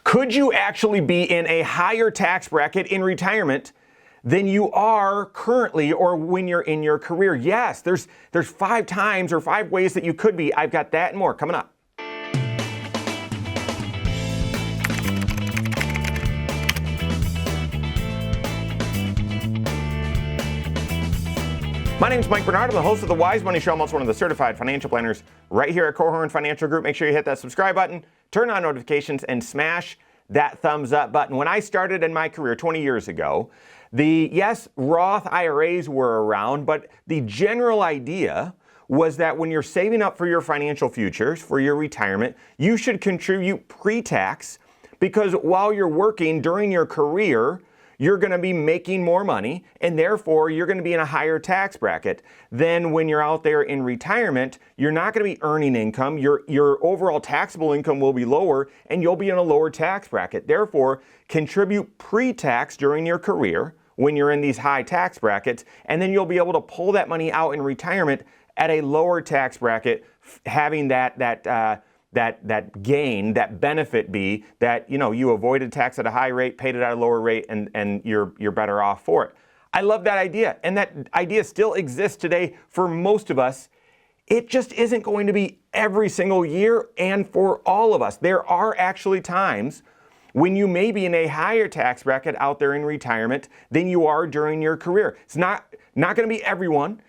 Could you actually be in a higher tax bracket in retirement than you are currently or when you're in your career? Yes, there's 5 times or 5 ways that you could be. I've got that and more coming up. My name is Mike Bernard. I'm the host of the Wise Money Show. I'm also one of the certified financial planners right here at Korhorn Financial Group. Make sure you hit that subscribe button, turn on notifications, and smash that thumbs up button. When I started in my career 20 years ago, yes, Roth IRAs were around, but the general idea was that when you're saving up for your financial futures, for your retirement, you should contribute pre-tax, because while you're working during your career, you're going to be making more money, and therefore you're going to be in a higher tax bracket. Then when you're out there in retirement, you're not going to be earning income. Your overall taxable income will be lower, and you'll be in a lower tax bracket. Therefore, contribute pre-tax during your career when you're in these high tax brackets, and then you'll be able to pull that money out in retirement at a lower tax bracket, having that gain, that benefit be that, you avoided tax at a high rate, paid it at a lower rate, and you're better off for it. I love that idea, and that idea still exists today for most of us. It just isn't going to be every single year and for all of us. There are actually times when you may be in a higher tax bracket out there in retirement than you are during your career. It's not going to be everyone,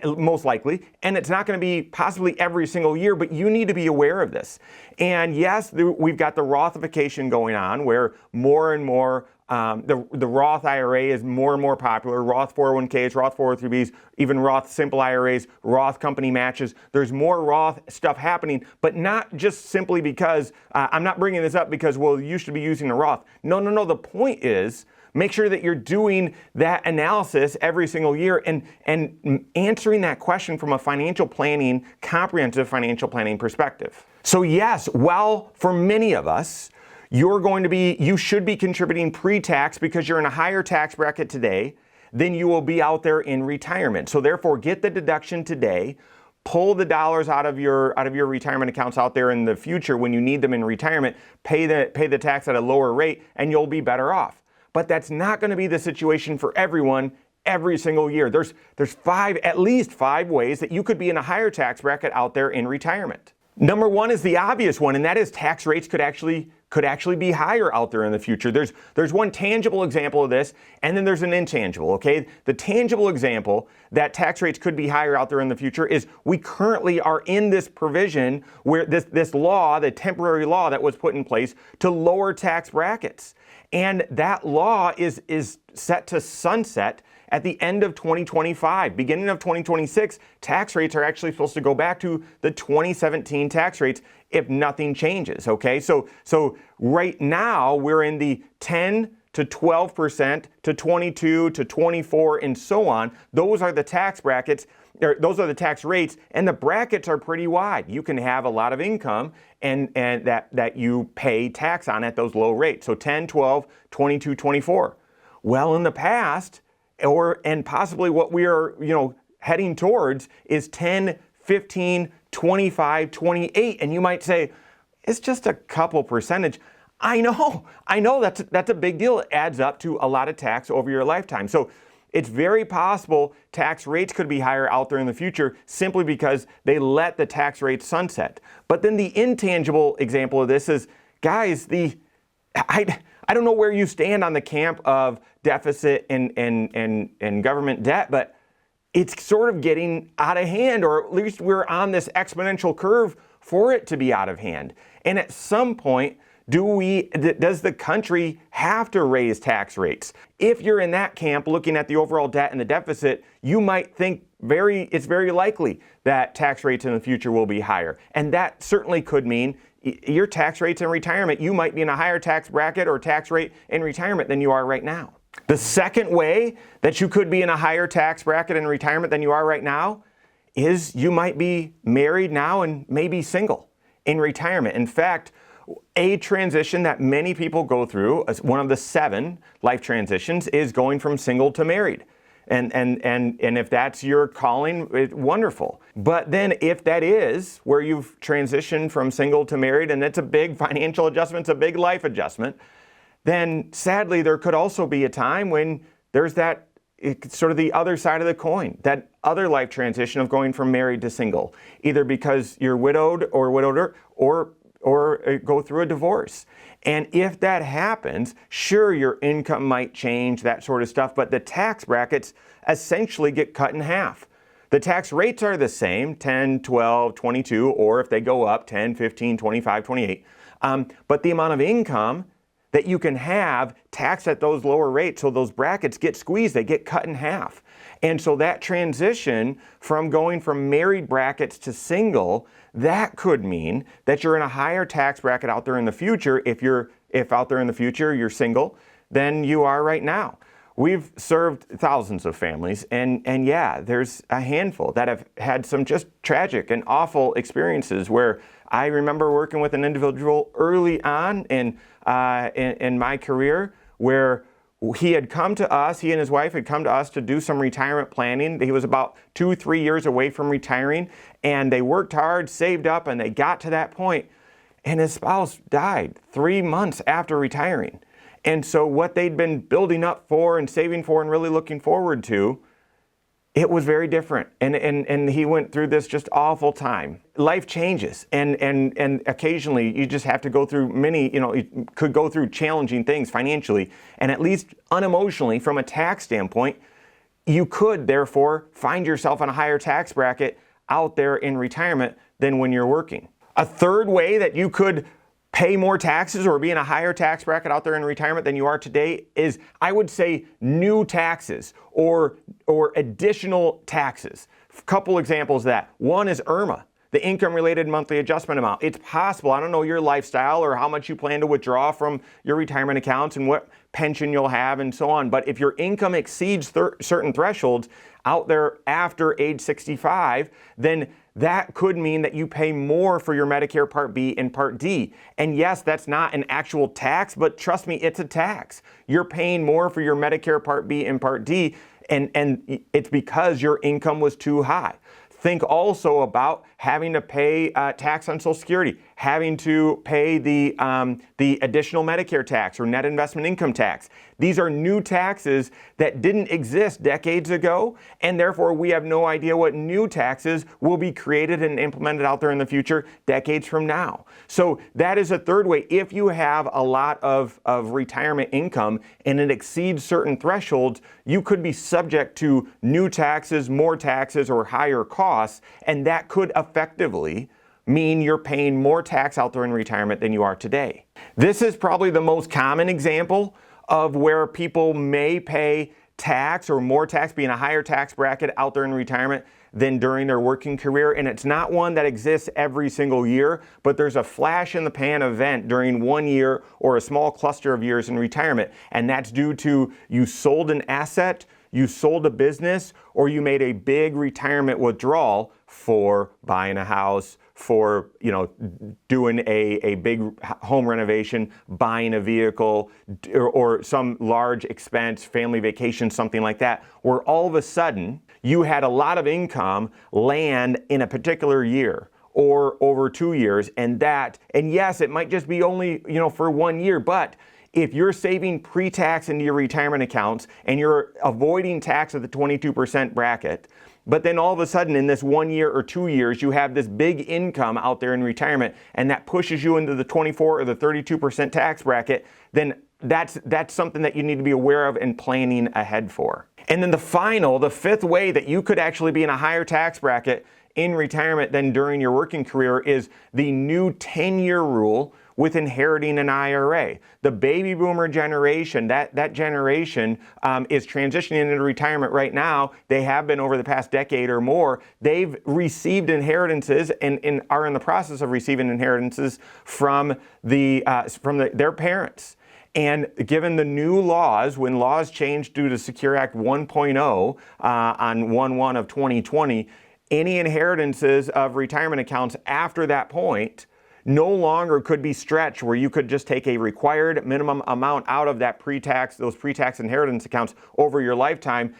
most likely, and it's not going to be possibly every single year, but you need to be aware of this. And yes, we've got the Rothification going on, where more and more the Roth IRA is more and more popular. Roth 401ks, Roth 403bs, even Roth simple IRAs, Roth company matches. There's more Roth stuff happening, but not just simply because I'm not bringing this up because, well, you should be using a Roth. No. The point is, make sure that you're doing that analysis every single year and answering that question from a financial planning, comprehensive financial planning perspective. So yes, while for many of us, you should be contributing pre-tax because you're in a higher tax bracket today than you will be out there in retirement. So therefore, get the deduction today, pull the dollars out of your retirement accounts out there in the future when you need them in retirement, pay the tax at a lower rate, and you'll be better off. But that's not going to be the situation for everyone every single year. There's at least five ways that you could be in a higher tax bracket out there in retirement. Number one is the obvious one, and that is tax rates could actually be higher out there in the future. There's one tangible example of this, and then there's an intangible, okay? The tangible example that tax rates could be higher out there in the future is we currently are in this provision where this law, the temporary law that was put in place to lower tax brackets. And that law is set to sunset at the end of 2025. Beginning of 2026, tax rates are actually supposed to go back to the 2017 tax rates if nothing changes, okay? So right now, we're in the 10 to 12% to 22 to 24 and so on. Those are the tax brackets, or those are the tax rates, and the brackets are pretty wide. You can have a lot of income and that you pay tax on at those low rates. So 10, 12, 22, 24. Well, in the past, and possibly what we are, heading towards is 10, 15, 25, 28. And you might say, it's just a couple percentage. I know that's a big deal. It adds up to a lot of tax over your lifetime. So it's very possible tax rates could be higher out there in the future simply because they let the tax rate sunset. But then the intangible example of this is, guys, I don't know where you stand on the camp of deficit and government debt, but it's sort of getting out of hand, or at least we're on this exponential curve for it to be out of hand. And at some point, does the country have to raise tax rates? If you're in that camp looking at the overall debt and the deficit, you might think it's very likely that tax rates in the future will be higher. And that certainly could mean your tax rates in retirement, you might be in a higher tax bracket or tax rate in retirement than you are right now. The second way that you could be in a higher tax bracket in retirement than you are right now is you might be married now and maybe single in retirement. In fact, a transition that many people go through, one of the 7 life transitions, is going from single to married. And if that's your calling, wonderful. But then if that is where you've transitioned from single to married, and it's a big financial adjustment, it's a big life adjustment, then sadly there could also be a time when there's that sort of the other side of the coin, that other life transition of going from married to single, either because you're widowed or widowed or go through a divorce. And if that happens, sure, your income might change, that sort of stuff, but the tax brackets essentially get cut in half. The tax rates are the same, 10, 12, 22, or if they go up, 10, 15, 25, 28. But the amount of income that you can have taxed at those lower rates, so those brackets get squeezed, they get cut in half. And so that transition from going from married brackets to single, that could mean that you're in a higher tax bracket out there in the future if out there in the future you're single than you are right now. We've served thousands of families, and yeah, there's a handful that have had some just tragic and awful experiences where I remember working with an individual early on in my career where he and his wife had come to us to do some retirement planning. He was about 2-3 years away from retiring, and they worked hard, saved up, and they got to that point, and his spouse died 3 months after retiring. And so what they'd been building up for and saving for and really looking forward to, it was very different. And he went through this just awful time. Life changes, and occasionally you just have to go through you could go through challenging things financially, and at least unemotionally from a tax standpoint, you could therefore find yourself in a higher tax bracket out there in retirement than when you're working. A third way that you could pay more taxes or be in a higher tax bracket out there in retirement than you are today is, I would say, new taxes or additional taxes. A couple examples of that. One is IRMA, the income-related monthly adjustment amount. It's possible, I don't know your lifestyle or how much you plan to withdraw from your retirement accounts and what pension you'll have and so on, but if your income exceeds certain thresholds out there after age 65, then that could mean that you pay more for your Medicare Part B and Part D. And yes, that's not an actual tax, but trust me, it's a tax. You're paying more for your Medicare Part B and Part D, and it's because your income was too high. Think also about having to pay tax on Social Security, having to pay the additional Medicare tax or net investment income tax. These are new taxes that didn't exist decades ago, and therefore we have no idea what new taxes will be created and implemented out there in the future decades from now. So that is a third way. If you have a lot of retirement income and it exceeds certain thresholds, you could be subject to new taxes, more taxes, or higher costs, and that could effectively mean you're paying more tax out there in retirement than you are today. This is probably the most common example of where people may pay tax or more tax, be in a higher tax bracket out there in retirement than during their working career. And it's not one that exists every single year, but there's a flash in the pan event during 1 year or a small cluster of years in retirement. And that's due to you sold an asset, you sold a business, or you made a big retirement withdrawal for buying a house, for doing a big home renovation, buying a vehicle, or some large expense, family vacation, something like that, where all of a sudden you had a lot of income land in a particular year or over 2 years, and yes, it might just be only for 1 year, but if you're saving pre-tax into your retirement accounts and you're avoiding tax at the 22% bracket, but then all of a sudden in this 1 year or 2 years, you have this big income out there in retirement, and that pushes you into the 24 or the 32% tax bracket, then that's something that you need to be aware of and planning ahead for. And then the fifth way that you could actually be in a higher tax bracket in retirement than during your working career is the new 10-year rule with inheriting an IRA. The baby boomer generation, that generation is transitioning into retirement right now. They have been over the past decade or more. They've received inheritances and are in the process of receiving inheritances from their parents. And given the new laws, when laws changed due to Secure Act 1.0 on 1/1 of 2020, any inheritances of retirement accounts after that point, no longer could be stretched where you could just take a required minimum amount out of that those pre-tax inheritance accounts over your lifetime,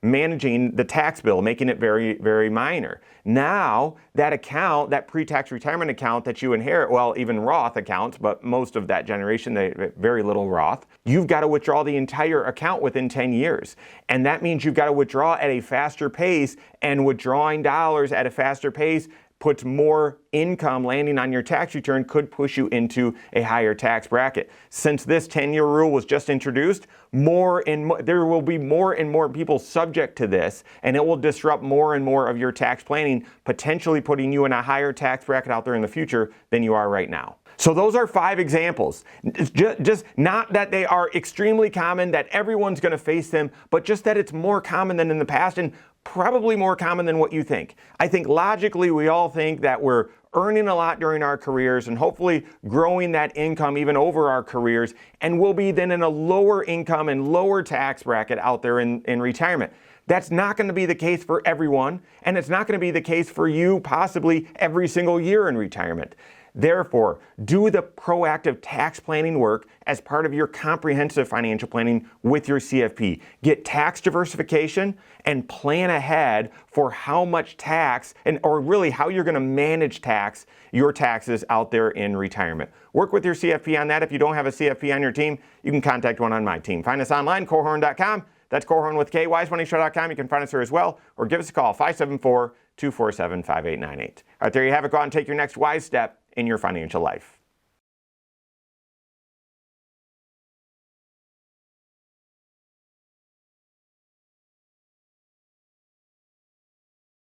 managing the tax bill, making it very, very minor. Now, that account, that pre-tax retirement account that you inherit, well, even Roth accounts, but most of that generation, very little Roth, you've got to withdraw the entire account within 10 years. And that means you've got to withdraw at a faster pace, and withdrawing dollars at a faster pace puts more income landing on your tax return, could push you into a higher tax bracket. Since this 10-year rule was just introduced, there will be more and more people subject to this, and it will disrupt more and more of your tax planning, potentially putting you in a higher tax bracket out there in the future than you are right now. So those are 5 examples. Just not that they are extremely common, that everyone's going to face them, but just that it's more common than in the past, and probably more common than what you think. I think logically we all think that we're earning a lot during our careers and hopefully growing that income even over our careers, and we'll be then in a lower income and lower tax bracket out there in retirement. That's not going to be the case for everyone, and it's not going to be the case for you possibly every single year in retirement. Therefore, do the proactive tax planning work as part of your comprehensive financial planning with your CFP. Get tax diversification and plan ahead for how much tax or really how you're going to manage your taxes out there in retirement. Work with your CFP on that. If you don't have a CFP on your team, you can contact one on my team. Find us online, Korhorn.com. That's Korhorn with K, wisemoneyshow.com. You can find us there as well, or give us a call, 574-247-5898. All right, there you have it. Go out and take your next wise step in your financial life.